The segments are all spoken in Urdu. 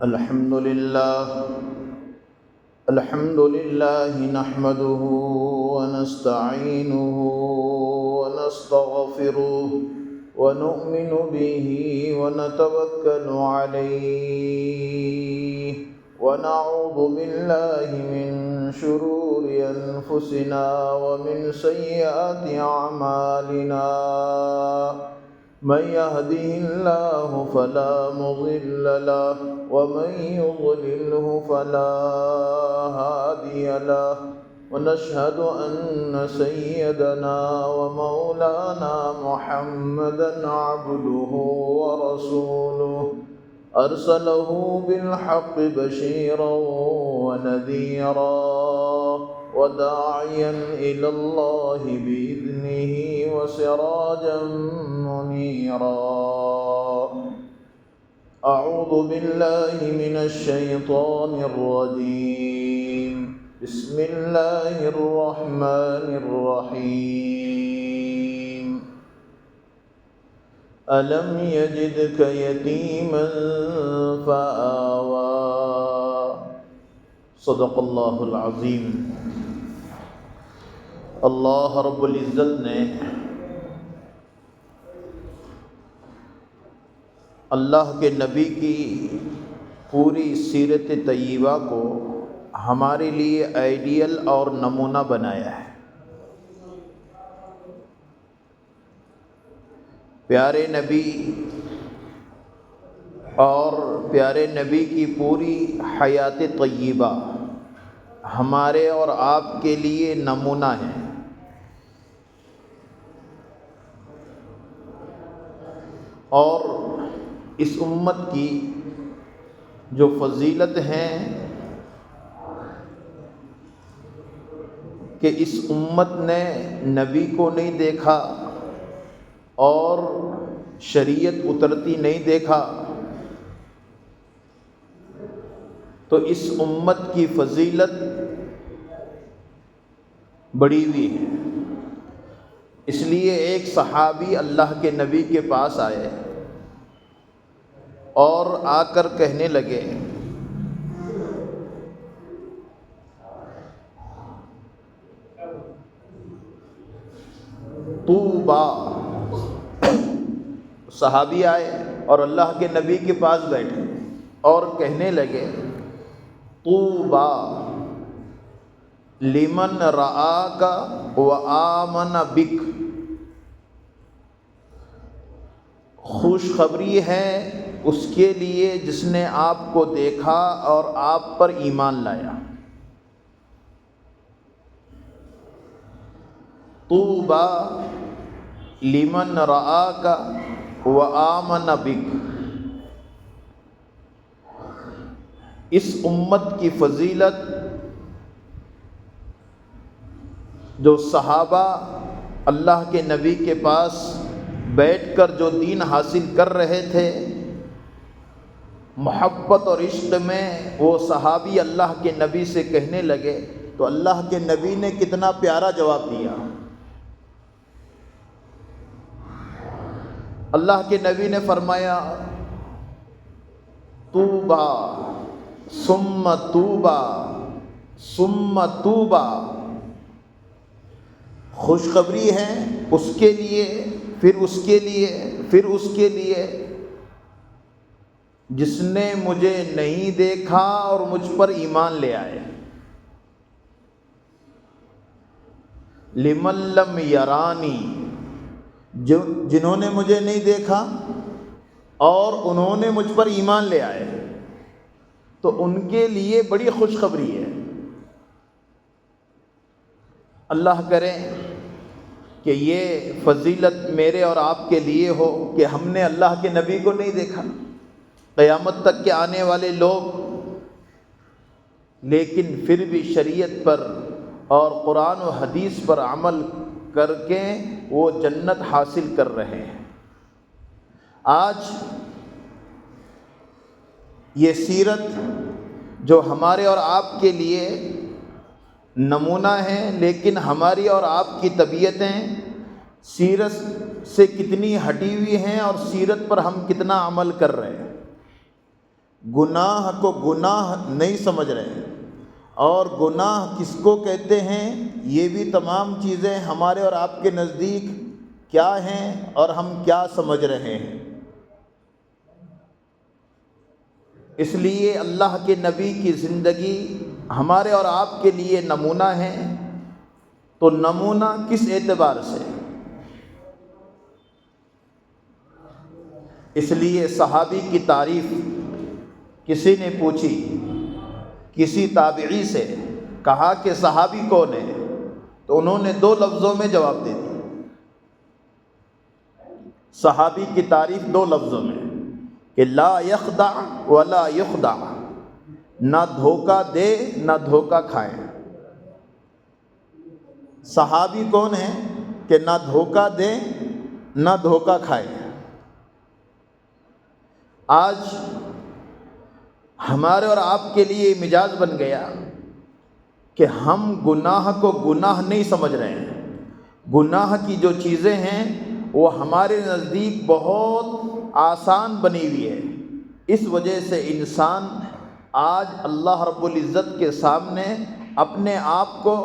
الحمد لله نحمده ونستعينه ونستغفره ونؤمن به ونتوكل عليه ونعوذ بالله من شرور أنفسنا ومن سيئات أعمالنا من يهده الله فلا مضل له ومن يضلله فلا هادي له ونشهد أن سيدنا ومولانا محمدا عبده ورسوله أرسله بالحق بشيرا ونذيرا وداعيا إلى الله بإذنه وسراجا منيرا. أعوذ بالله من الشيطان الرجيم. بسم الله الرحمن الرحيم. ألم يجدك يتيما فآوى. صدق اللہ العظیم. اللہ رب العزت نے اللہ کے نبی کی پوری سیرت طیبہ کو ہمارے لیے آئیڈیل اور نمونہ بنایا ہے. پیارے نبی اور پیارے نبی کی پوری حیات طیبہ ہمارے اور آپ کے لیے نمونہ ہے. اور اس امت کی جو فضیلت ہیں کہ اس امت نے نبی کو نہیں دیکھا اور شریعت اترتی نہیں دیکھا، تو اس امت کی فضیلت بڑی ہوئی ہے. اس لیے ایک صحابی اللہ کے نبی کے پاس آئے اور آ کر کہنے لگے طوبیٰ. صحابی آئے اور اللہ کے نبی کے پاس بیٹھے اور کہنے لگے طوبیٰ لمن رآک وآمن بک. خوشخبری ہے اس کے لیے جس نے آپ کو دیکھا اور آپ پر ایمان لایا. طوبیٰ لمن رآک وآمن بک. اس امت کی فضیلت جو صحابہ اللہ کے نبی کے پاس بیٹھ کر جو دین حاصل کر رہے تھے، محبت اور عشق میں وہ صحابی اللہ کے نبی سے کہنے لگے تو اللہ کے نبی نے کتنا پیارا جواب دیا. اللہ کے نبی نے فرمایا طوبیٰ ثم طوبیٰ ثم طوبیٰ. خوشخبری ہے اس کے لیے، پھر اس کے لیے، پھر اس کے لیے جس نے مجھے نہیں دیکھا اور مجھ پر ایمان لے آئے. لمن لم یرانی، جنہوں نے مجھے نہیں دیکھا اور انہوں نے مجھ پر ایمان لے آئے، تو ان کے لیے بڑی خوشخبری ہے. اللہ کرے کہ یہ فضیلت میرے اور آپ کے لیے ہو کہ ہم نے اللہ کے نبی کو نہیں دیکھا. قیامت تک کے آنے والے لوگ لیکن پھر بھی شریعت پر اور قرآن و حدیث پر عمل کر کے وہ جنت حاصل کر رہے ہیں. آج یہ سیرت جو ہمارے اور آپ کے لیے نمونہ ہیں، لیکن ہماری اور آپ کی طبیعتیں سیرت سے کتنی ہٹی ہوئی ہیں اور سیرت پر ہم کتنا عمل کر رہے ہیں. گناہ کو گناہ نہیں سمجھ رہے ہیں، اور گناہ کس کو کہتے ہیں یہ بھی تمام چیزیں ہمارے اور آپ کے نزدیک کیا ہیں اور ہم کیا سمجھ رہے ہیں۔ اس لیے اللہ کے نبی کی زندگی ہمارے اور آپ کے لیے نمونہ ہے۔ تو نمونہ کس اعتبار سے؟ اس لیے صحابی کی تعریف کسی نے پوچھی کسی تابعی سے، کہا کہ صحابی کون ہے؟ تو انہوں نے 2 لفظوں میں جواب دے دیا۔ صحابی کی تعریف 2 لفظوں میں کہ لا یخدع ولا یخدع، نہ دھوکہ دے نہ دھوکہ کھائے۔ صحابی کون ہے کہ نہ دھوکہ دے نہ دھوکہ کھائے۔ آج ہمارے اور آپ کے لیے مزاج بن گیا کہ ہم گناہ کو گناہ نہیں سمجھ رہے ہیں۔ گناہ کی جو چیزیں ہیں وہ ہمارے نزدیک بہت آسان بنی ہوئی ہے۔ اس وجہ سے انسان آج اللہ رب العزت کے سامنے اپنے آپ کو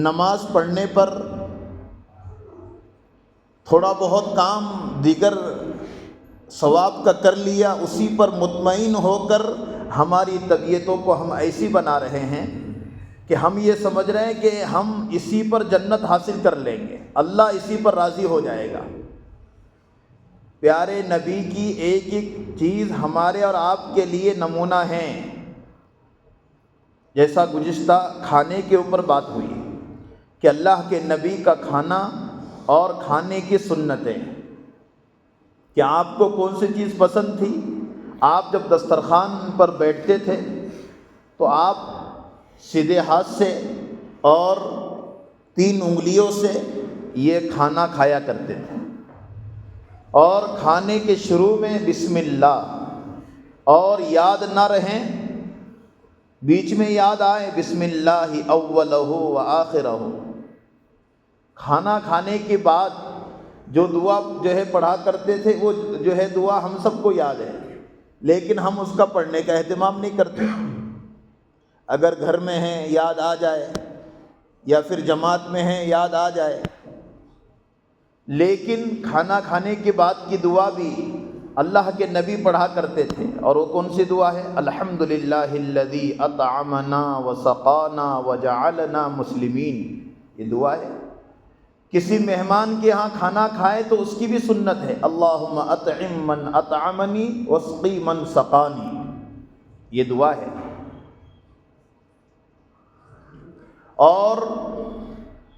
نماز پڑھنے پر، تھوڑا بہت کام دیگر ثواب کا کر لیا، اسی پر مطمئن ہو کر ہماری طبیعتوں کو ہم ایسی بنا رہے ہیں کہ ہم یہ سمجھ رہے ہیں کہ ہم اسی پر جنت حاصل کر لیں گے، اللہ اسی پر راضی ہو جائے گا۔ پیارے نبی کی ایک ایک چیز ہمارے اور آپ کے لیے نمونہ ہیں۔ جیسا گزشتہ کھانے کے اوپر بات ہوئی کہ اللہ کے نبی کا کھانا اور کھانے کی سنتیں، کہ آپ کو کون سی چیز پسند تھی؟ آپ جب دسترخوان پر بیٹھتے تھے تو آپ سیدھے ہاتھ سے اور 3 انگلیوں سے یہ کھانا کھایا کرتے تھے، اور کھانے کے شروع میں بسم اللہ، اور یاد نہ رہیں، بیچ میں یاد آئے بسم اللہ اولہ و آخرہ۔ کھانا کھانے کے بعد جو دعا پڑھا کرتے تھے وہ دعا ہم سب کو یاد ہے، لیکن ہم اس کا پڑھنے کا اہتمام نہیں کرتے۔ اگر گھر میں ہیں یاد آ جائے، یا پھر جماعت میں ہیں یاد آ جائے، لیکن کھانا کھانے کے بعد کی دعا بھی اللہ کے نبی پڑھا کرتے تھے، اور وہ کون سی دعا ہے؟ الحمدللہ الذی اطعمنا وسقانا وجعلنا مسلمین، یہ دعا ہے۔ کسی مہمان کے ہاں کھانا کھائے تو اس کی بھی سنت ہے، اللہم اطعم من اطعمنی واسقی من سقانی، یہ دعا ہے۔ اور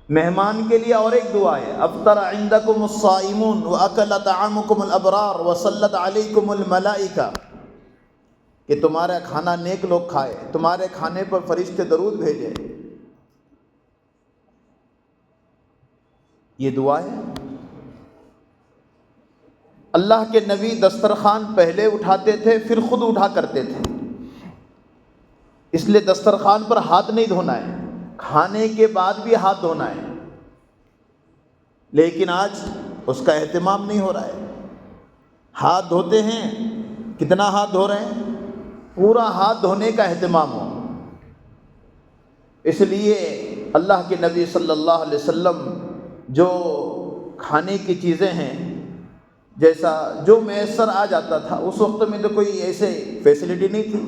مہمان کے لیے اور ایک دعا ہے، افطر عندکم الصائمون واکل طعامکم الابرار وصلت علیکم الملائکہ، کہ تمہارا کھانا نیک لوگ کھائے، تمہارے کھانے پر فرشتے درود بھیجے، یہ دعا ہے۔ اللہ کے نبی دسترخوان پہلے اٹھاتے تھے پھر خود اٹھا کرتے تھے، اس لیے دسترخوان پر ہاتھ نہیں دھونا ہے، کھانے کے بعد بھی ہاتھ دھونا ہے، لیکن آج اس کا اہتمام نہیں ہو رہا ہے۔ ہاتھ دھوتے ہیں، کتنا ہاتھ دھو رہے ہیں؟ پورا ہاتھ دھونے کا اہتمام ہو۔ اس لیے اللہ کے نبی صلی اللہ علیہ وسلم جو کھانے کی چیزیں ہیں، جیسا جو میسر آ جاتا تھا، اس وقت میں تو کوئی ایسے فیسلٹی نہیں تھی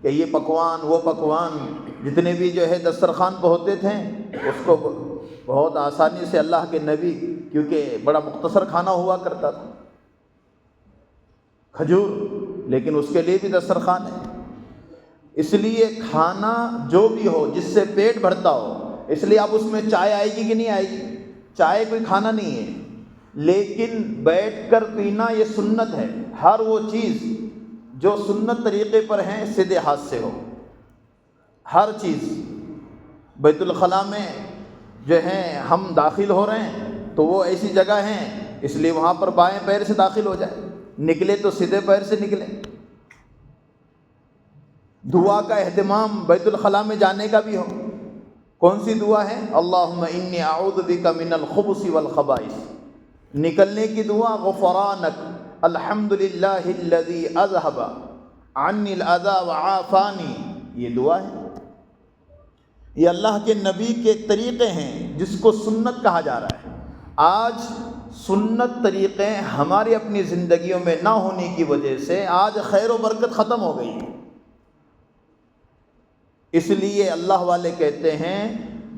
کہ یہ پکوان وہ پکوان، جتنے بھی دسترخوان پہ ہوتے تھے اس کو بہت آسانی سے اللہ کے نبی، کیونکہ بڑا مختصر کھانا ہوا کرتا تھا، کھجور، لیکن اس کے لیے بھی دسترخوان ہے۔ اس لیے کھانا جو بھی ہو جس سے پیٹ بھرتا ہو، اس لیے اب اس میں چائے آئے گی کہ نہیں آئے گی؟ چائے کوئی کھانا نہیں ہے، لیکن بیٹھ کر پینا یہ سنت ہے۔ ہر وہ چیز جو سنت طریقے پر ہیں سیدھے ہاتھ سے ہو، ہر چیز۔ بیت الخلاء میں ہم داخل ہو رہے ہیں تو وہ ایسی جگہ ہیں، اس لیے وہاں پر بائیں پیر سے داخل ہو جائے، نکلے تو سیدھے پیر سے نکلے۔ دعا کا اہتمام بیت الخلاء میں جانے کا بھی ہو، کون سی دعا ہے؟ اللہم انی اعوذ بک من الخبث والخبائث، نکلنے کی دعا غفرانک، الحمدللہ الذی اذھب عنی الاذی وعافانی، یہ دعا ہے۔ یہ اللہ کے نبی کے طریقے ہیں جس کو سنت کہا جا رہا ہے۔ آج سنت طریقے ہماری اپنی زندگیوں میں نہ ہونے کی وجہ سے آج خیر و برکت ختم ہو گئی ہے۔ اس لیے اللہ والے کہتے ہیں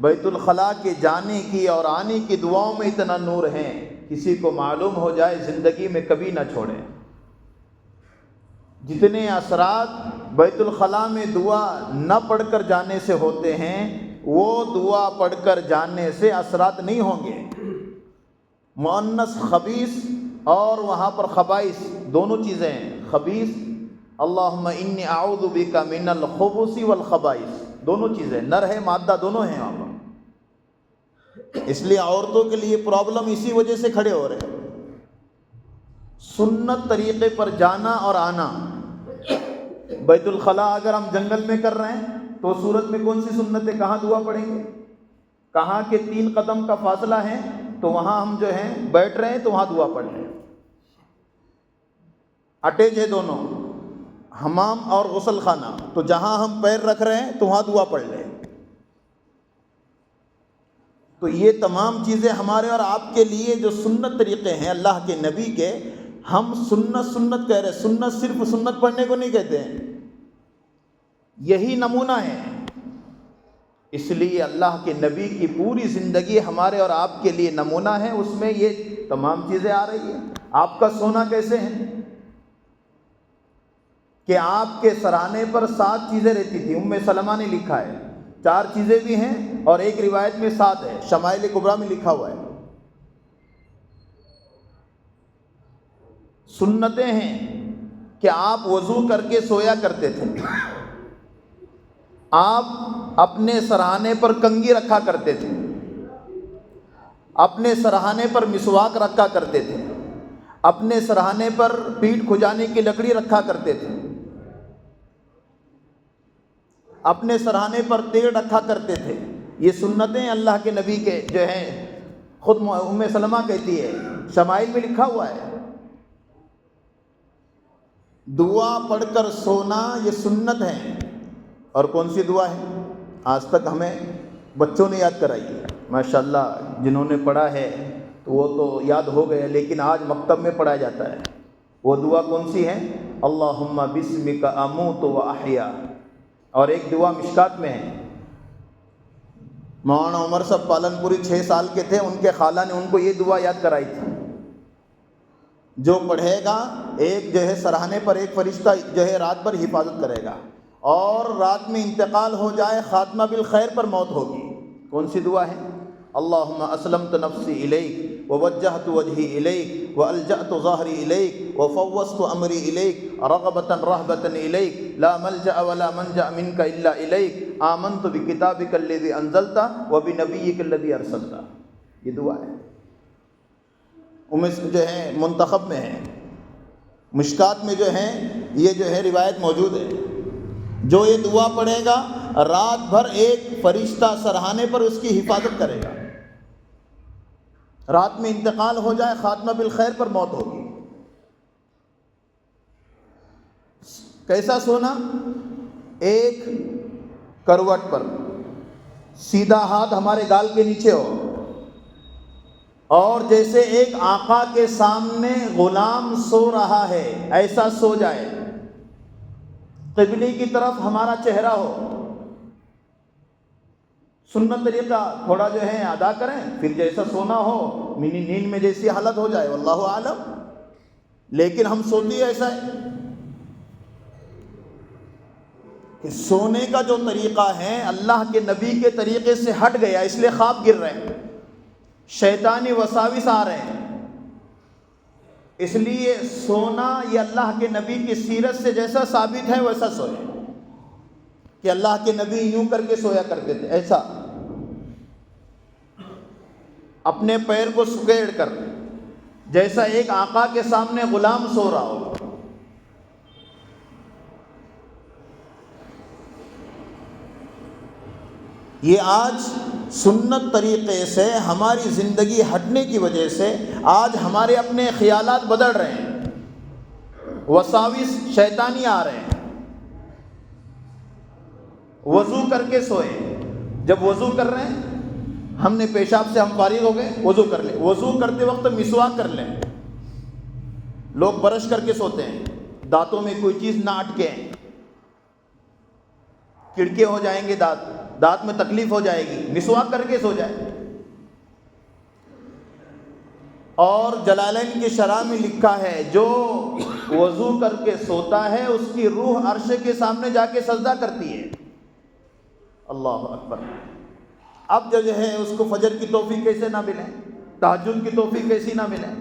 بیت الخلاء کے جانے کی اور آنے کی دعاؤں میں اتنا نور ہے، کسی کو معلوم ہو جائے زندگی میں کبھی نہ چھوڑے۔ جتنے اثرات بیت الخلاء میں دعا نہ پڑھ کر جانے سے ہوتے ہیں، وہ دعا پڑھ کر جانے سے اثرات نہیں ہوں گے۔ مؤنث خبیث اور وہاں پر خبائث دونوں چیزیں ہیں۔ خبیث اللہم انی اعوذ بک من الخبث والخبائث، دونوں چیزیں نر ہے مادہ دونوں ہیں وہاں پر۔ اس لیے عورتوں کے لیے پرابلم اسی وجہ سے کھڑے ہو رہے ہیں۔ سنت طریقے پر جانا اور آنا۔ بیت الخلاء اگر ہم جنگل میں کر رہے ہیں تو صورت میں کون سی سنت ہے؟ کہاں دعا پڑھیں گے؟ کہاں کے 3 قدم کا فاصلہ ہے تو وہاں ہم جو ہیں بیٹھ رہے ہیں تو وہاں دعا پڑھ رہے ہیں۔ اٹیچ ہے دونوں، حمام اور غسل خانہ، تو جہاں ہم پیر رکھ رہے ہیں تو وہاں دعا پڑھ لیں۔ تو یہ تمام چیزیں ہمارے اور آپ کے لیے جو سنت طریقے ہیں اللہ کے نبی کے، ہم سنت سنت کہہ رہے ہیں۔ سنت صرف سنت پڑھنے کو نہیں کہتے ہیں، یہی نمونہ ہے۔ اس لیے اللہ کے نبی کی پوری زندگی ہمارے اور آپ کے لیے نمونہ ہے، اس میں یہ تمام چیزیں آ رہی ہیں۔ آپ کا سونا کیسے ہے کہ آپ کے سرانے پر 7 چیزیں رہتی تھی۔ ام سلمہ نے لکھا ہے، 4 چیزیں بھی ہیں اور ایک روایت میں 7 ہے، شمائل کبریٰ میں لکھا ہوا ہے۔ سنتیں ہیں کہ آپ وضو کر کے سویا کرتے تھے، آپ اپنے سرہانے پر کنگھی رکھا کرتے تھے، اپنے سرہانے پر مسواک رکھا کرتے تھے، اپنے سرہانے پر پیٹھ کھجانے کی لکڑی رکھا کرتے تھے، اپنے سرہانے پر تیل رکھا کرتے تھے۔ یہ سنتیں اللہ کے نبی کے جو ہیں، خود ام سلمہ کہتی ہے، شمائل میں لکھا ہوا ہے۔ دعا پڑھ کر سونا یہ سنت ہے۔ اور کون سی دعا ہے؟ آج تک ہمیں بچوں نے یاد کرائی ہے، ماشاءاللہ جنہوں نے پڑھا ہے تو وہ تو یاد ہو گئے، لیکن آج مکتب میں پڑھایا جاتا ہے۔ وہ دعا کون سی ہے؟ اللہم بسمک اموت و احیا۔ اور ایک دعا مشکات میں ہے، مولانا عمر صاحب پالن پوری 6 سال کے تھے، ان کے خالہ نے ان کو یہ دعا یاد کرائی تھی۔ جو پڑھے گا ایک جو ہے سرہانے پر ایک فرشتہ جو ہے رات بھر حفاظت کرے گا، اور رات میں انتقال ہو جائے خاتمہ بالخیر پر موت ہوگی۔ کون سی دعا ہے؟ اللہم اسلمت نفسی الیک ووجہت وجہی الیک والجأت ظہری الیک وفوضت امری الیک رغبتا رہبتا الیک لا ملجأ ولا منجأ منک الا الیک آمنت بکتابک الذی انزلت وبنبیک الذی ارسلت۔ یہ دعا ہے، جو ہے منتخب میں ہے، مشکات میں جو ہے یہ جو ہے روایت موجود ہے۔ جو یہ دعا پڑھے گا رات بھر ایک فرشتہ سرہانے پر اس کی حفاظت کرے گا، رات میں انتقال ہو جائے خاتمہ بالخیر پر موت ہوگی۔ کیسا سونا؟ ایک کروٹ پر، سیدھا ہاتھ ہمارے گال کے نیچے ہو، اور جیسے ایک آقا کے سامنے غلام سو رہا ہے ایسا سو جائے، قبلے کی طرف ہمارا چہرہ ہو۔ سنت طریقہ تھوڑا جو ہے ادا کریں، پھر جیسا سونا ہو، نیند میں جیسی حالت ہو جائے واللہ عالم، لیکن ہم سوتے ایسا ہے کہ سونے کا جو طریقہ ہے اللہ کے نبی کے طریقے سے ہٹ گیا، اس لیے خواب گر رہے ہیں، شیطانی وساوس آ رہے ہیں۔ اس لیے سونا یہ اللہ کے نبی کی سیرت سے جیسا ثابت ہے ویسا سوئے، کہ اللہ کے نبی یوں کر کے سویا کرتے تھے، ایسا اپنے پیر کو سکیڑ کر، جیسا ایک آقا کے سامنے غلام سو رہا ہو۔ یہ آج سنت طریقے سے ہماری زندگی ہٹنے کی وجہ سے آج ہمارے اپنے خیالات بدل رہے ہیں۔ وساوس شیطانی آ رہے ہیں، وضو کر کے سوئے۔ جب وضو کر رہے ہیں، ہم نے پیشاب سے ہم فارغ ہو گئے، وضو کر لیں۔ وضو کرتے وقت مسواک کر لیں۔ لوگ برش کر کے سوتے ہیں، دانتوں میں کوئی چیز نہ اٹکے، کڑکے ہو جائیں گے، دانت میں تکلیف ہو جائے گی، مسواک کر کے سو جائے۔ اور جلالین کی شرح میں لکھا ہے جو وضو کر کے سوتا ہے اس کی روح عرش کے سامنے جا کے سجدہ کرتی ہے۔ اللہ اکبر۔ اب جو ہے اس کو فجر کی توفیق کیسے نہ ملے، تہجد کی توفیق کیسی نہ ملے۔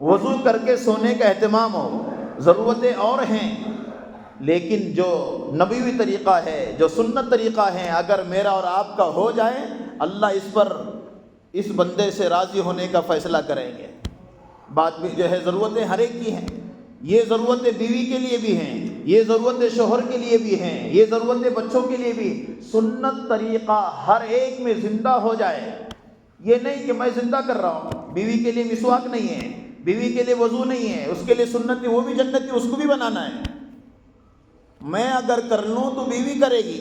وضو کر کے سونے کا اہتمام ہو۔ ضرورتیں اور ہیں، لیکن جو نبوی طریقہ ہے، جو سنت طریقہ ہے، اگر میرا اور آپ کا ہو جائے، اللہ اس پر اس بندے سے راضی ہونے کا فیصلہ کریں گے۔ بات بھی جو ہے ضرورتیں ہر ایک کی ہیں، یہ ضرورتیں بیوی کے لیے بھی ہیں، یہ ضرورتیں شوہر کے لیے بھی ہیں، یہ ضرورتیں بچوں کے لیے بھی۔ سنت طریقہ ہر ایک میں زندہ ہو جائے۔ یہ نہیں کہ میں زندہ کر رہا ہوں، بیوی کے لیے مسواک نہیں ہے، بیوی کے لیے وضو نہیں ہے، اس کے لیے سنت ہے، وہ بھی جنت ہے، اس کو بھی بنانا ہے۔ میں اگر کر لوں تو بیوی کرے گی۔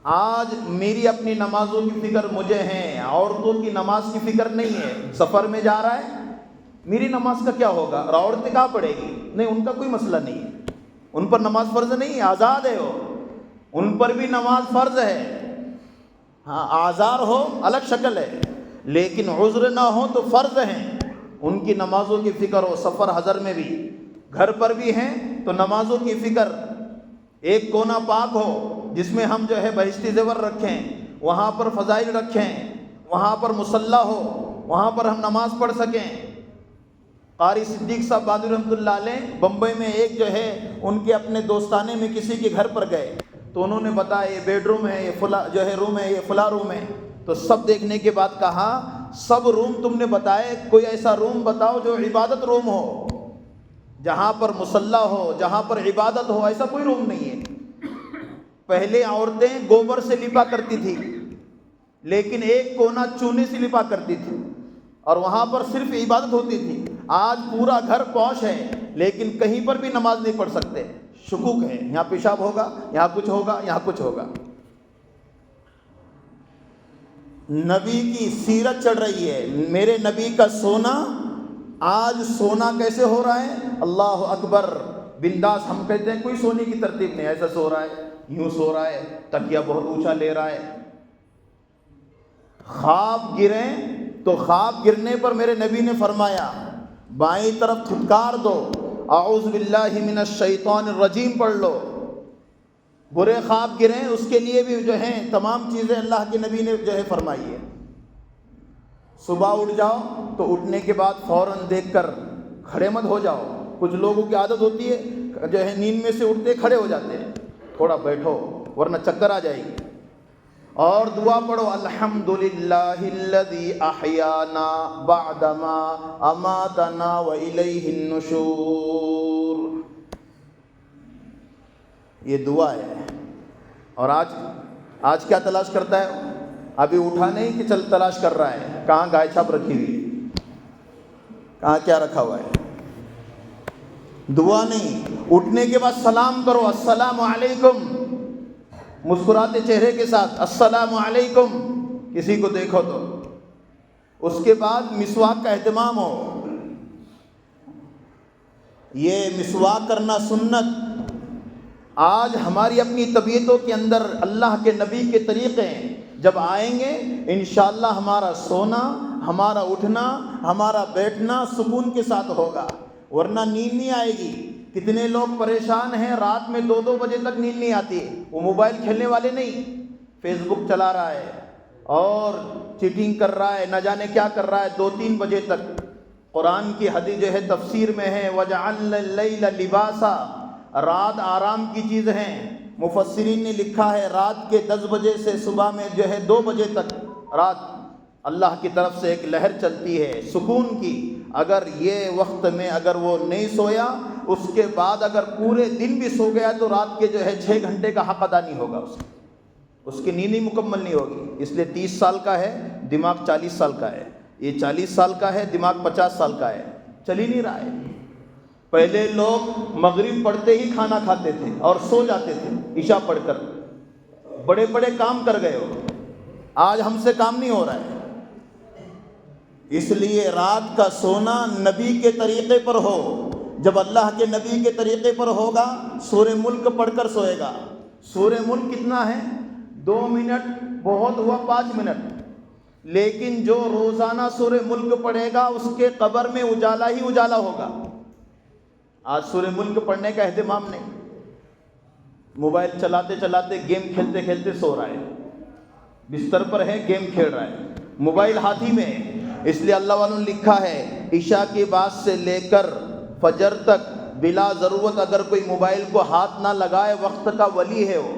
آج میری اپنی نمازوں کی فکر مجھے ہے، عورتوں کی نماز کی فکر نہیں ہے۔ سفر میں جا رہا ہے، میری نماز کا کیا ہوگا، عورتیں کہاں پڑھے گی؟ نہیں، ان کا کوئی مسئلہ نہیں ہے، ان پر نماز فرض نہیں ہے، آزاد ہے وہ، ان پر بھی نماز فرض ہے۔ ہاں، آزار ہو الگ شکل ہے، لیکن عذر نہ ہو تو فرض ہیں۔ ان کی نمازوں کی فکر ہو، سفر حضر میں بھی، گھر پر بھی ہیں تو نمازوں کی فکر۔ ایک کونا پاک ہو جس میں ہم جو ہے بہشتی زیور رکھیں، وہاں پر فضائل رکھیں، وہاں پر مصلی ہو، وہاں پر ہم نماز پڑھ سکیں۔ قاری صدیق صاحب بہادر رحمۃ اللہ علیہ بمبئی میں ایک جو ہے ان کے اپنے دوستانے میں کسی کے گھر پر گئے تو انہوں نے بتایا یہ بیڈ روم ہے، یہ فلاں جو ہے روم ہے، یہ فلاں روم ہے۔ تو سب دیکھنے کے بعد کہا سب روم تم نے بتائے، کوئی ایسا روم بتاؤ جو عبادت روم ہو، جہاں پر مصلی ہو، جہاں پر عبادت ہو۔ ایسا کوئی روم نہیں ہے۔ پہلے عورتیں گوبر سے لپا کرتی تھی، لیکن ایک کونا چونے سے لپا کرتی تھی اور وہاں پر صرف عبادت ہوتی تھی۔ آج پورا گھر پوش ہے، لیکن کہیں پر بھی نماز نہیں پڑھ سکتے، شکوک ہے، یہاں پیشاب ہوگا، یہاں کچھ ہوگا، یہاں کچھ ہوگا۔ نبی کی سیرت چڑھ رہی ہے، میرے نبی کا سونا۔ آج سونا کیسے ہو رہا ہے، اللہ اکبر، بنداس۔ ہم کہتے ہیں کوئی سونے کی ترتیب نہیں، ایسا سو رہا ہے، یوں سو رہا ہے، تکیہ بہت اونچا لے رہا ہے۔ خواب گریں تو خواب گرنے پر میرے نبی نے فرمایا بائیں طرف تھٹکار دو، اعوذ باللہ من الشیطان الرجیم پڑھ لو۔ برے خواب گریں اس کے لیے بھی جو ہیں تمام چیزیں اللہ کے نبی نے جو ہے فرمائی ہے۔ صبح اٹھ جاؤ تو اٹھنے کے بعد فوراً دیکھ کر کھڑے مت ہو جاؤ۔ کچھ لوگوں کی عادت ہوتی ہے جو ہے نیند میں سے اٹھتے کھڑے ہو جاتے ہیں، تھوڑا بیٹھو ورنہ چکر آ جائے گی۔ اور دعا پڑھو الحمدللہ الذی احیانا بعدما اماتنا والیہ النشور۔ یہ دعا ہے۔ اور آج کیا تلاش کرتا ہے؟ ابھی اٹھا نہیں کہ چل تلاش کر رہا ہے کہاں گائے چھاپ رکھی ہوئی ہے، کہاں کیا رکھا ہوا ہے۔ دعا نہیں، اٹھنے کے بعد سلام کرو، السلام علیکم، مسکراتے چہرے کے ساتھ السلام علیکم، کسی کو دیکھو تو۔ اس کے بعد مسواک کا اہتمام ہو۔ یہ مسواک کرنا سنت۔ آج ہماری اپنی طبیعتوں کے اندر اللہ کے نبی کے طریقے جب آئیں گے، انشاءاللہ ہمارا سونا، ہمارا اٹھنا، ہمارا بیٹھنا سکون کے ساتھ ہوگا، ورنہ نیند نہیں آئے گی۔ کتنے لوگ پریشان ہیں، رات میں 2-2 بجے تک نیند نہیں آتی۔ وہ موبائل کھیلنے والے نہیں، فیس بک چلا رہا ہے اور چیٹنگ کر رہا ہے، نہ جانے کیا کر رہا ہے 2-3 بجے تک۔ قرآن کی حدیث جو ہے تفسیر میں ہے وَجَعَلْنَا اللَّيْلَ لِبَاسًا، رات آرام کی چیز ہے۔ مفسرین نے لکھا ہے رات کے 10 بجے سے صبح میں جو ہے 2 بجے تک رات اللہ کی طرف سے ایک لہر چلتی ہے سکون کی۔ اگر یہ وقت میں اگر وہ نہیں سویا، اس کے بعد اگر پورے دن بھی سو گیا تو رات کے جو ہے 6 گھنٹے کا حق ادا نہیں ہوگا، اس کی نیند ہی مکمل نہیں ہوگی۔ اس لیے 30 سال کا ہے، دماغ 40 سال کا ہے، یہ 40 سال کا ہے، دماغ 50 سال کا ہے۔ چل ہی نہیں رہا ہے۔ پہلے لوگ مغرب پڑھتے ہی کھانا کھاتے تھے اور سو جاتے تھے عشاء پڑھ کر، بڑے بڑے کام کر گئے ہو، آج ہم سے کام نہیں ہو رہا ہے۔ اس لیے رات کا سونا نبی کے طریقے پر ہو، جب اللہ کے نبی کے طریقے پر ہوگا سورہ ملک پڑھ کر سوئے گا۔ سورہ ملک کتنا ہے؟ 2 منٹ، بہت ہوا 5 منٹ، لیکن جو روزانہ سورہ ملک پڑھے گا اس کے قبر میں اجالا ہی اجالا ہوگا۔ آج سورہ ملک پڑھنے کا اہتمام نہیں، موبائل چلاتے چلاتے گیم کھیلتے کھیلتے سو رہا ہے، بستر پر ہے گیم کھیل رہا ہے، موبائل ہاتھی میں ہے۔ اس لیے اللہ والوں نے لکھا ہے عشاء کے بعد سے لے کر فجر تک بلا ضرورت اگر کوئی موبائل کو ہاتھ نہ لگائے وقت کا ولی ہے وہ۔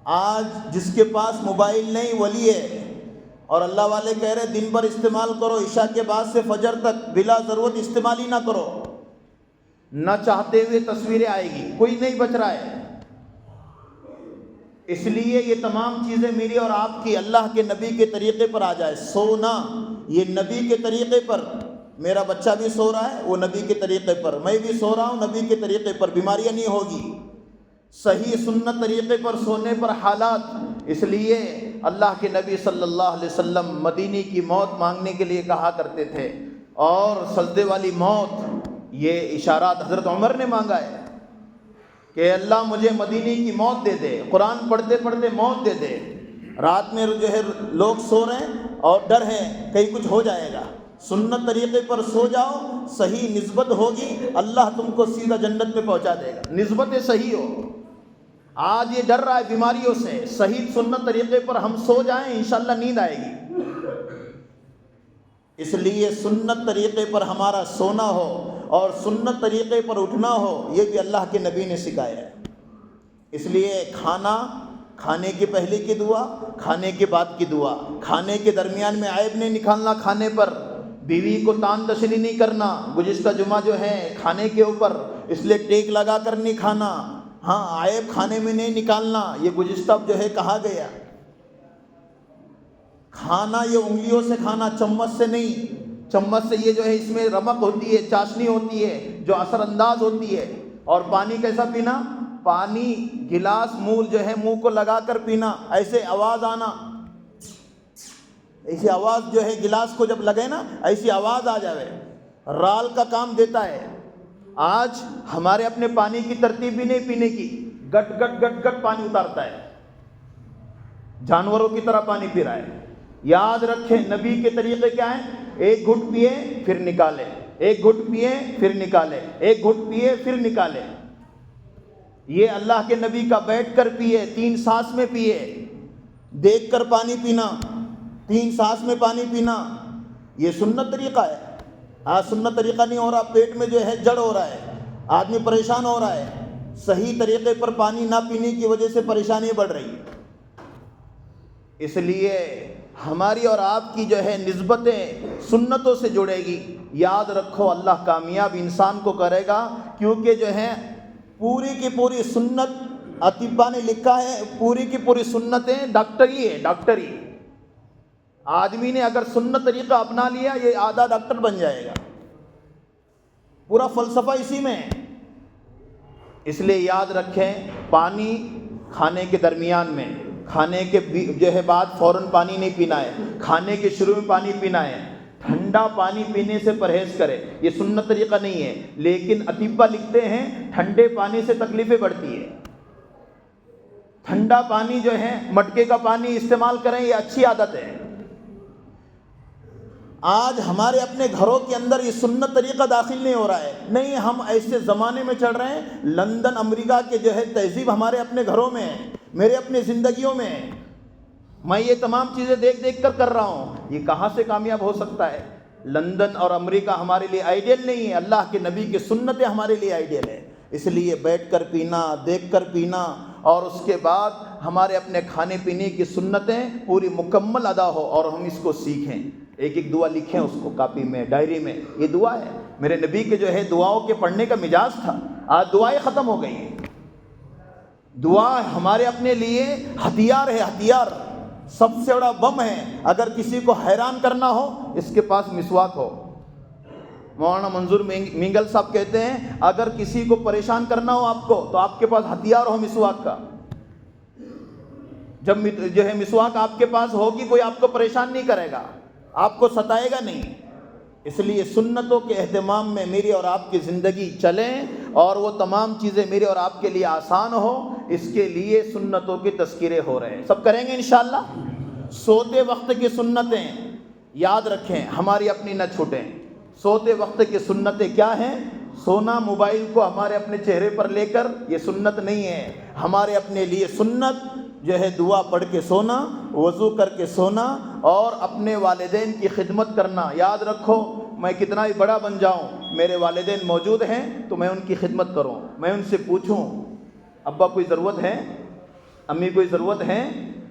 آج جس کے پاس موبائل نہیں ولی ہے، اور اللہ والے کہہ رہے دن بھر استعمال کرو، عشاء کے بعد سے فجر تک بلا ضرورت استعمال ہی نہ کرو، نہ چاہتے ہوئے تصویریں آئے گی، کوئی نہیں بچ رہا ہے۔ اس لیے یہ تمام چیزیں میری اور آپ کی اللہ کے نبی کے طریقے پر آ جائے۔ سونا یہ نبی کے طریقے پر، میرا بچہ بھی سو رہا ہے وہ نبی کے طریقے پر، میں بھی سو رہا ہوں نبی کے طریقے پر، بیماریاں نہیں ہوگی، صحیح سنت طریقے پر سونے پر حالات۔ اس لیے اللہ کے نبی صلی اللہ علیہ وسلم مدینی کی موت مانگنے کے لیے کہا کرتے تھے، اور سجدے والی موت یہ اشارات حضرت عمر نے مانگا ہے کہ اللہ مجھے مدینی کی موت دے دے، قرآن پڑھتے پڑھتے موت دے دے۔ رات میں جو ہے لوگ سو رہے ہیں اور ڈر ہے کہیں کچھ ہو جائے گا، سنت طریقے پر سو جاؤ، صحیح نسبت ہوگی، اللہ تم کو سیدھا جنت میں پہنچا دے گا، نسبت صحیح ہو۔ آج یہ ڈر رہا ہے بیماریوں سے، صحیح سنت طریقے پر ہم سو جائیں انشاءاللہ نیند آئے گی۔ اس لیے سنت طریقے پر ہمارا سونا ہو اور سنت طریقے پر اٹھنا ہو، یہ بھی اللہ کے نبی نے سکھایا ہے۔ اس لیے کھانے کے پہلے کی دعا، کھانے کے بعد کی دعا، کھانے کے درمیان میں عیب نہیں نکالنا، کھانے پر بیوی کو تان تشریح نہیں کرنا۔ گزشتہ جمعہ جو ہے کھانے کے اوپر، اس لیے ٹیک لگا کر نہیں کھانا، ہاں عیب کھانے میں نہیں نکالنا، یہ گزشتہ جو ہے کہا گیا۔ کھانا یہ انگلیوں سے کھانا، چمچ سے نہیں، چمچ سے یہ جو ہے اس میں رمق ہوتی ہے، چاشنی ہوتی ہے جو اثر انداز ہوتی ہے۔ اور پانی کیسا پینا؟ پانی گلاس منہ جو ہے منہ کو لگا کر پینا، ایسے آواز آنا، ایسی آواز جو ہے گلاس کو جب لگے نا ایسی آواز آ جائے، رال کا کام دیتا ہے۔ آج ہمارے اپنے پانی کی ترتیب بھی نہیں پینے کی، گٹ گٹ گٹ گٹ پانی اتارتا ہے، جانوروں کی طرح پانی پی رہا ہے۔ یاد رکھیں نبی کے طریقے کیا ہیں؟ ایک گھٹ پیے پھر نکالے، ایک گھٹ پیے پھر نکالے، ایک گھٹ پیے پھر نکالے۔ یہ اللہ کے نبی کا بیٹھ کر پیے، 3 سانس میں پیے، دیکھ کر پانی پینا، 3 سانس میں پانی پینا، یہ سنت طریقہ ہے۔ آج سنت طریقہ نہیں ہو رہا، پیٹ میں جو ہے جڑ ہو رہا ہے، آدمی پریشان ہو رہا ہے، صحیح طریقے پر پانی نہ پینے کی وجہ سے پریشانیاں بڑھ رہی ہیں۔ اس لیے ہماری اور آپ کی جو ہے نسبتیں سنتوں سے جڑے گی۔ یاد رکھو اللہ کامیاب انسان کو کرے گا، کیونکہ جو ہے پوری کی پوری سنت، اطباء نے لکھا ہے پوری کی پوری سنتیں ڈاکٹری ہے، ڈاکٹری۔ آدمی نے اگر سنت طریقہ اپنا لیا یہ آدھا ڈاکٹر بن جائے گا، پورا فلسفہ اسی میں ہے۔ اس لیے یاد رکھیں پانی کھانے کے درمیان میں، کھانے کے جو ہے بعد فوراً پانی نہیں پینا ہے، کھانے کے شروع میں پانی پینا ہے، ٹھنڈا پانی پینے سے پرہیز کرے، یہ سنت طریقہ نہیں ہے، لیکن اطباء لکھتے ہیں ٹھنڈے پانی سے تکلیفیں بڑھتی ہے۔ ٹھنڈا پانی جو ہے مٹکے کا پانی استعمال کریں، یہ اچھی عادت ہے۔ آج ہمارے اپنے گھروں کے اندر یہ سنت طریقہ داخل نہیں ہو رہا ہے، نہیں ہم ایسے زمانے میں چڑھ رہے ہیں، لندن امریکہ کے جو ہے تہذیب ہمارے اپنے گھروں میں ہے، میرے اپنے زندگیوں میں ہے۔ میں یہ تمام چیزیں دیکھ دیکھ کر رہا ہوں، یہ کہاں سے کامیاب ہو سکتا ہے؟ لندن اور امریکہ ہمارے لیے آئیڈیل نہیں ہے، اللہ کے نبی کی سنتیں ہمارے لیے آئیڈیل ہے۔ اس لیے بیٹھ کر پینا، دیکھ کر پینا، اور اس کے بعد ہمارے اپنے کھانے پینے کی سنتیں پوری مکمل ادا ہو اور ہم اس کو سیکھیں۔ ایک ایک دعا لکھیں اس کو کاپی میں، ڈائری میں، یہ دعا ہے۔ میرے نبی کے جو ہے دعاؤں کے پڑھنے کا مزاج تھا، آج دعائیں ختم ہو گئی ہیں۔ دعا ہمارے اپنے لیے ہتھیار ہے، ہتھیار، سب سے بڑا بم ہے۔ اگر کسی کو حیران کرنا ہو اس کے پاس مسواک ہو، مولانا منظور مینگل صاحب کہتے ہیں اگر کسی کو پریشان کرنا ہو آپ کو تو آپ کے پاس ہتھیار ہو مسواک کا. جب جو ہے مسواک آپ کے پاس ہوگی کوئی آپ کو پریشان نہیں کرے گا, آپ کو ستائے گا نہیں. اس لیے سنتوں کے اہتمام میں میری اور آپ کی زندگی چلیں اور وہ تمام چیزیں میرے اور آپ کے لیے آسان ہو, اس کے لیے سنتوں کے تذکرے ہو رہے ہیں. سب کریں گے انشاءاللہ. سوتے وقت کی سنتیں یاد رکھیں, ہماری اپنی نہ چھوٹیں. سوتے وقت کی سنتیں کیا ہیں؟ سونا موبائل کو ہمارے اپنے چہرے پر لے کر, یہ سنت نہیں ہے. ہمارے اپنے لیے سنت جو ہے دعا پڑھ کے سونا, وضو کر کے سونا اور اپنے والدین کی خدمت کرنا. یاد رکھو میں کتنا ہی بڑا بن جاؤں, میرے والدین موجود ہیں تو میں ان کی خدمت کروں, میں ان سے پوچھوں ابا کوئی ضرورت ہے, امی کوئی ضرورت ہے.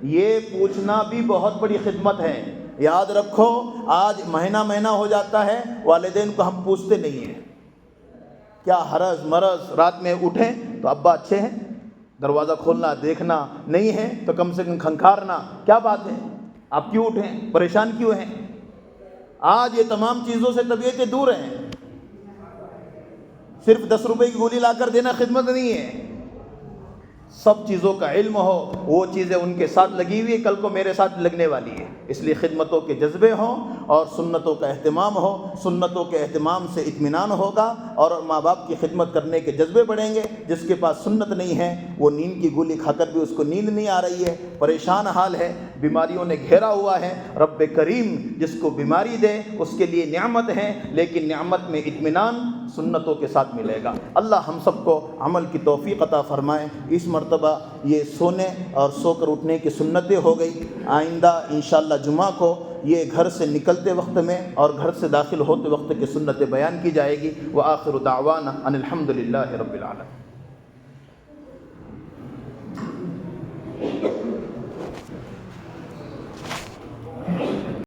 یہ پوچھنا بھی بہت بڑی خدمت ہے. یاد رکھو آج مہینہ ہو جاتا ہے والدین کو ہم پوچھتے نہیں ہیں. کیا حرض مرض, رات میں اٹھیں تو ابا اچھے ہیں, دروازہ کھولنا دیکھنا نہیں ہے تو کم سے کم کھنکھارنا, کیا بات ہے, آپ کیوں اٹھیں, پریشان کیوں ہیں. آج یہ تمام چیزوں سے طبیعتیں دور ہیں. صرف 10 روپے کی گولی لا کر دینا خدمت نہیں ہے. سب چیزوں کا علم ہو, وہ چیزیں ان کے ساتھ لگی ہوئی کل کو میرے ساتھ لگنے والی ہے. اس لیے خدمتوں کے جذبے ہوں اور سنتوں کا اہتمام ہو. سنتوں کے اہتمام سے اطمینان ہوگا اور ماں باپ کی خدمت کرنے کے جذبے بڑھیں گے. جس کے پاس سنت نہیں ہے وہ نیند کی گولی کھا کر بھی اس کو نیند نہیں آ رہی ہے, پریشان حال ہے, بیماریوں نے گھیرا ہوا ہے. رب کریم جس کو بیماری دے اس کے لیے نعمت ہے, لیکن نعمت میں اطمینان سنتوں کے ساتھ ملے گا. اللہ ہم سب کو عمل کی توفیق عطا فرمائے. اس مرتبہ یہ سونے اور سو کر اٹھنے کی سنتیں ہو گئی. آئندہ انشاءاللہ جمعہ کو یہ گھر سے نکلتے وقت میں اور گھر سے داخل ہوتے وقت کی سنتیں بیان کی جائے گی. وآخر دعوانا ان الحمد للہ رب العالمین.